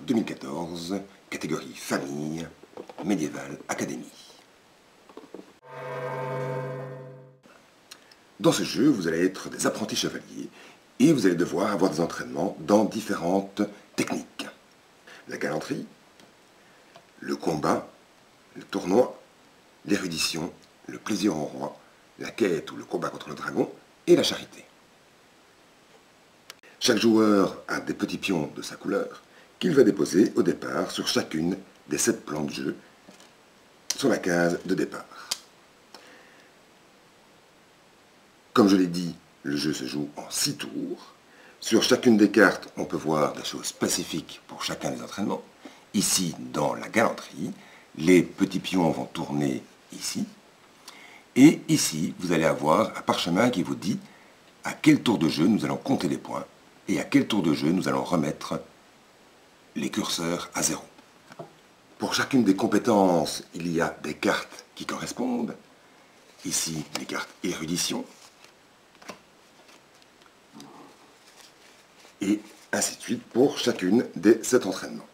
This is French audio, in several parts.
2014, catégorie famille, médiévale académie. Dans ce jeu, vous allez être des apprentis chevaliers et vous allez devoir avoir des entraînements dans différentes techniques. La galanterie, le combat, le tournoi, l'érudition, le plaisir au roi, la quête ou le combat contre le dragon et la charité. Chaque joueur a des petits pions de sa couleur qu'il va déposer au départ sur chacune des 7 plans de jeu sur la case de départ. Comme je l'ai dit, le jeu se joue en 6 tours. Sur chacune des cartes, on peut voir des choses spécifiques pour chacun des entraînements. Ici, dans la galanterie, les petits pions vont tourner ici. Et ici, vous allez avoir un parchemin qui vous dit à quel tour de jeu nous allons compter les points et à quel tour de jeu nous allons remettre les curseurs à 0. Pour chacune des compétences, il y a des cartes qui correspondent. Ici, les cartes érudition. Et ainsi de suite pour chacune des 7 entraînements.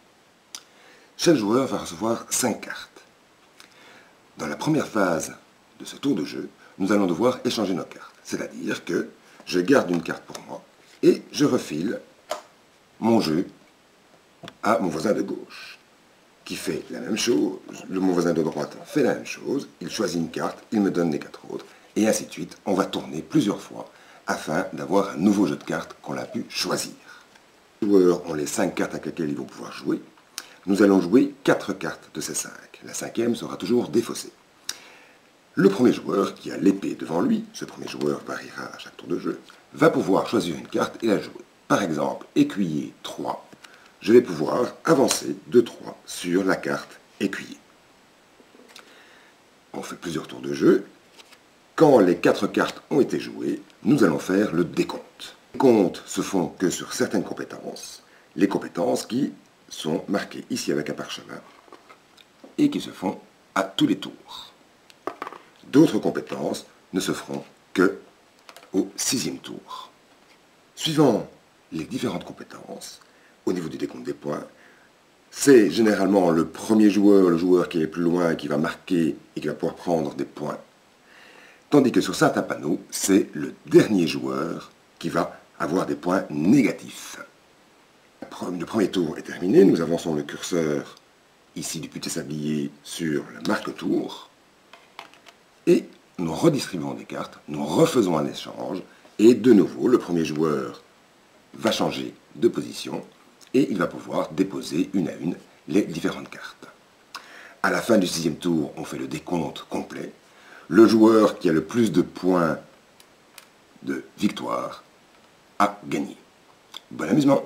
Chaque joueur va recevoir 5 cartes. Dans la première phase de ce tour de jeu, nous allons devoir échanger nos cartes. C'est-à-dire que je garde une carte pour moi et je refile mon jeu à mon voisin de gauche, qui fait la même chose. Mon voisin de droite fait la même chose, il choisit une carte, il me donne les 4 autres, et ainsi de suite. On va tourner plusieurs fois afin d'avoir un nouveau jeu de cartes qu'on a pu choisir. Les joueurs ont les 5 cartes avec lesquelles ils vont pouvoir jouer. Nous allons jouer 4 cartes de ces 5. La 5e sera toujours défaussée. Le premier joueur qui a l'épée devant lui, ce premier joueur variera à chaque tour de jeu, va pouvoir choisir une carte et la jouer. Par exemple, écuyer 3, je vais pouvoir avancer de 3 sur la carte écuyer. On fait plusieurs tours de jeu. Quand les 4 cartes ont été jouées, nous allons faire le décompte. Les comptes se font que sur certaines compétences, les compétences qui sont marquées ici avec un parchemin et qui se font à tous les tours. D'autres compétences ne se feront que au 6e tour. Suivant les différentes compétences, au niveau du décompte des points, c'est généralement le premier joueur, le joueur qui est le plus loin, qui va marquer et qui va pouvoir prendre des points. Tandis que sur certains panneaux, c'est le dernier joueur qui va avoir des points négatifs. Le premier tour est terminé, nous avançons le curseur ici du petit sablier sur la marque tour, et nous redistribuons des cartes, nous refaisons un échange, et de nouveau, le premier joueur va changer de position, et il va pouvoir déposer une à une les différentes cartes. À la fin du 6e tour, on fait le décompte complet. Le joueur qui a le plus de points de victoire a gagné. Bon amusement!